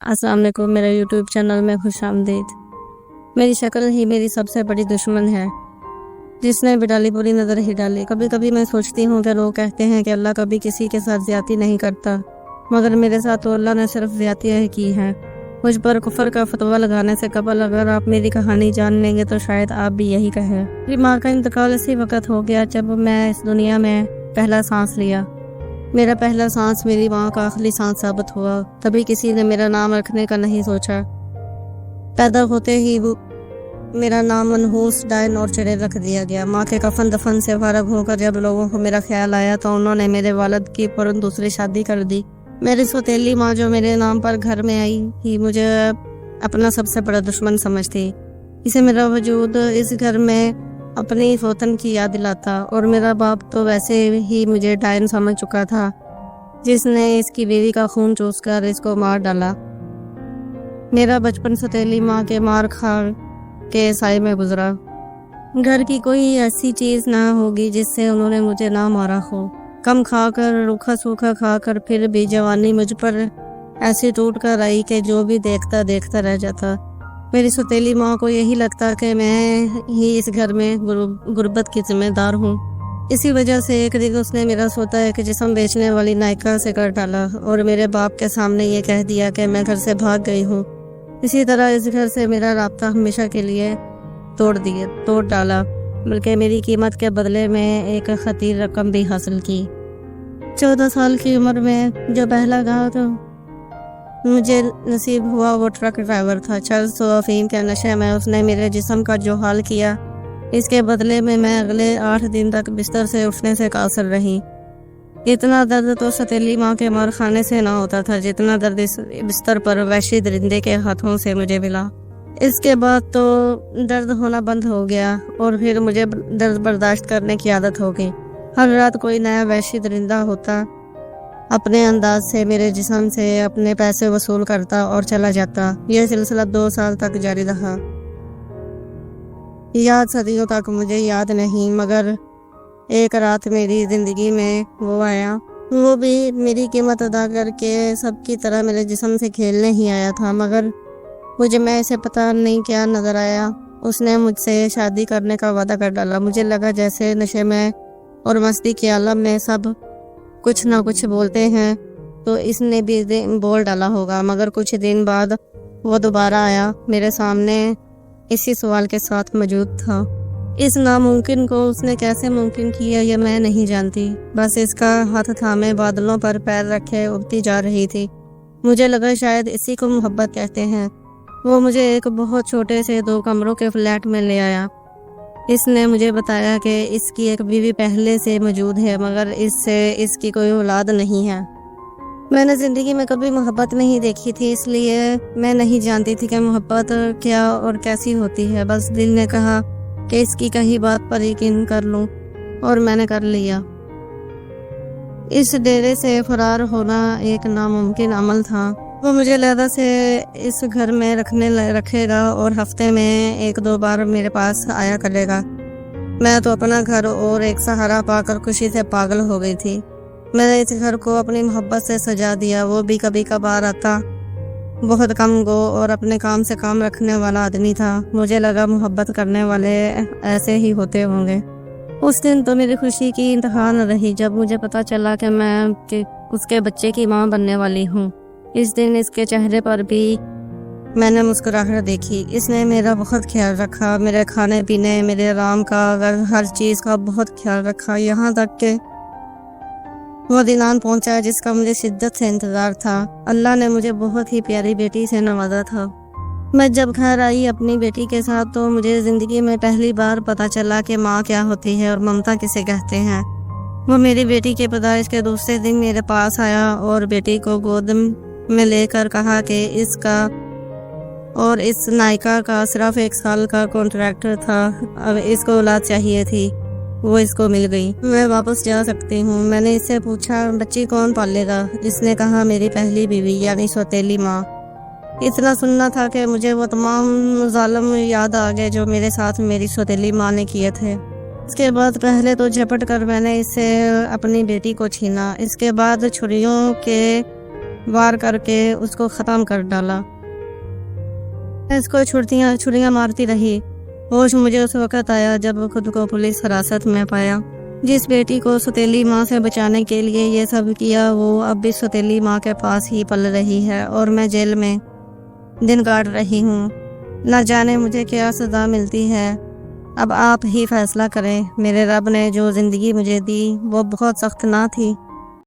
अस्सलाम वालेकुम, मेरे यूट्यूब चैनल में खुश आमदीद। मेरी शक्ल ही मेरी सबसे बड़ी दुश्मन है, जिसने भी डाली बुरी नज़र ही डाली। कभी कभी मैं सोचती हूँ कि लोग कहते हैं कि अल्लाह कभी किसी के साथ ज़्यादती नहीं करता, मगर मेरे साथ तो अल्लाह ने सिर्फ ज़्यादतियाँ ही की हैं। मुझ पर कुफर का फतवा लगाने से कबल अगर आप मेरी कहानी जान लेंगे तो शायद आप भी यही कहें। मेरी माँ का इंतकाल इसी वक्त हो गया जब मैं इस दुनिया में पहला सांस लिया। मेरा पहला सांस मेरी माँ का आखिरी सांस साबित हुआ। तभी किसी ने मेरा नाम रखने का नहीं सोचा। पैदा होते ही मेरा नाम मनहूस डायन और चिड़े रख दिया गया। माँ के कफन दफन से फारग होकर जब लोगों को मेरा ख्याल आया तो उन्होंने मेरे वालिद की फौरन दूसरी शादी कर दी। मेरी सौतेली माँ जो मेरे नाम पर घर में आई ही मुझे अपना सबसे बड़ा दुश्मन समझती। इसे मेरा वजूद इस घर में अपनी वतन की याद दिलाता, और मेरा बाप तो वैसे ही मुझे डायन समझ चुका था, जिसने इसकी बीवी का खून चूसकर इसको मार डाला। मेरा बचपन सौतेली माँ के मार खा के साए में गुजरा। घर की कोई ऐसी चीज़ ना होगी जिससे उन्होंने मुझे ना मारा हो। कम खाकर, रूखा सूखा खाकर फिर भी जवानी मुझ पर ऐसी टूट कर आई कि जो भी देखता देखता रह जाता। मेरी सौतेली माँ को यही लगता कि मैं ही इस घर में गुर्बत की जिम्मेदार हूँ। इसी वजह से एक दिन उसने मेरा सोता है कि जिस्म बेचने वाली नायिका से कर डाला और मेरे बाप के सामने ये कह दिया कि मैं घर से भाग गई हूँ। इसी तरह इस घर से मेरा राब्ता हमेशा के लिए तोड़ डाला, बल्कि मेरी कीमत के बदले में एक खतीर रकम भी हासिल की। 14 साल की उम्र में जो पहला गाँव तो मुझे नसीब हुआ वो ट्रक ड्राइवर था। चर्स और अफीम के नशे में उसने मेरे जिस्म का जो हाल किया, इसके बदले में मैं अगले 8 दिन तक बिस्तर से उठने से कासिर रही। इतना दर्द तो सौतेली माँ के मार खाने से ना होता था जितना दर्द इस बिस्तर पर वहशी दरिंदे के हाथों से मुझे मिला। इसके बाद तो दर्द होना बंद हो गया और फिर मुझे दर्द बर्दाश्त करने की आदत हो गई। हर रात कोई नया वहशी दरिंदा होता, अपने अंदाज से मेरे जिस्म से अपने पैसे वसूल करता और चला जाता। यह सिलसिला 2 साल तक जारी रहा। याद सदियों तक मुझे याद नहीं, मगर एक रात मेरी ज़िंदगी में वो आया। वो भी मेरी कीमत अदा करके सबकी तरह मेरे जिस्म से खेलने ही आया था, मगर मुझे में इसे पता नहीं क्या नज़र आया। उसने मुझसे शादी करने का वादा कर डाला। मुझे लगा जैसे नशे में और मस्ती के आलम में सब कुछ ना कुछ बोलते हैं तो इसने भी बोल डाला होगा। मगर कुछ दिन बाद वो दोबारा आया मेरे सामने इसी सवाल के साथ मौजूद था। इस नामुमकिन को उसने कैसे मुमकिन किया ये मैं नहीं जानती। बस इसका हाथ थामे बादलों पर पैर रखे उड़ती जा रही थी। मुझे लगा शायद इसी को मोहब्बत कहते हैं। वो मुझे एक बहुत छोटे से 2 कमरों के फ्लैट में ले आया। इसने मुझे बताया कि इसकी एक बीवी पहले से मौजूद है, मगर इससे इसकी कोई औलाद नहीं है। मैंने ज़िंदगी में कभी मोहब्बत नहीं देखी थी, इसलिए मैं नहीं जानती थी कि मोहब्बत क्या और कैसी होती है। बस दिल ने कहा कि इसकी कहीं बात पर यकीन कर लूं, और मैंने कर लिया। इस डेरे से फरार होना एक नामुमकिन अमल था। वो मुझे लहदा से इस घर में रखेगा और हफ्ते में 1-2 बार मेरे पास आया करेगा। मैं तो अपना घर और एक सहारा पाकर खुशी से पागल हो गई थी। मैंने इस घर को अपनी मोहब्बत से सजा दिया। वो भी कभी कभार आता, बहुत कम गो और अपने काम से काम रखने वाला आदमी था। मुझे लगा मोहब्बत करने वाले ऐसे ही होते होंगे। उस दिन तो मेरी खुशी की इंतहा न रही जब मुझे पता चला कि मैं उसके बच्चे की माँ बनने वाली हूँ। इस दिन इसके चेहरे पर भी मैंने मुस्कुराहट देखी। इसने मेरा बहुत ख्याल रखा, मेरे खाने पीने, मेरे आराम का, हर चीज़ का बहुत ख्याल रखा। यहाँ तक कि वो दिन आन पहुँचा जिसका मुझे शिद्दत से इंतज़ार था। अल्लाह ने मुझे बहुत ही प्यारी बेटी से नवाजा था। मैं जब घर आई अपनी बेटी के साथ तो मुझे ज़िंदगी में पहली बार पता चला कि माँ क्या होती है और ममता किसे कहते हैं। वो मेरी बेटी के पैदाइश के दूसरे दिन मेरे पास आया और बेटी को गोद में लेकर कहा कि इसका और इस नायिका का सिर्फ 1 साल का कॉन्ट्रैक्ट था, अब इसको औलाद चाहिए थी। वो इसको मिल गई, मैं वापस जा सकती हूँ। मैंने इससे पूछा बच्ची कौन पालेगा? इसने कहा मेरी पहली बीवी यानी सौतेली माँ। इतना सुनना था कि मुझे वो तमाम ज़ालिम याद आ गए जो मेरे साथ मेरी सौतेली माँ ने किए थे। इसके बाद पहले तो झपट कर मैंने इससे अपनी बेटी को छीना। इसके बाद छुरियों के وار کر کے اس کو ختم کر ڈالا۔ میں اس کو چھریاں مارتی رہی۔ ہوش مجھے اس وقت آیا جب خود کو پولیس حراست میں پایا۔ جس بیٹی کو سوتیلی ماں سے بچانے کے لیے یہ سب کیا، وہ اب بھی سوتیلی ماں کے پاس ہی پل رہی ہے اور میں جیل میں دن کاٹ رہی ہوں۔ نہ جانے مجھے کیا سزا ملتی ہے، اب آپ ہی فیصلہ کریں۔ میرے رب نے جو زندگی مجھے دی وہ بہت سخت نہ تھی۔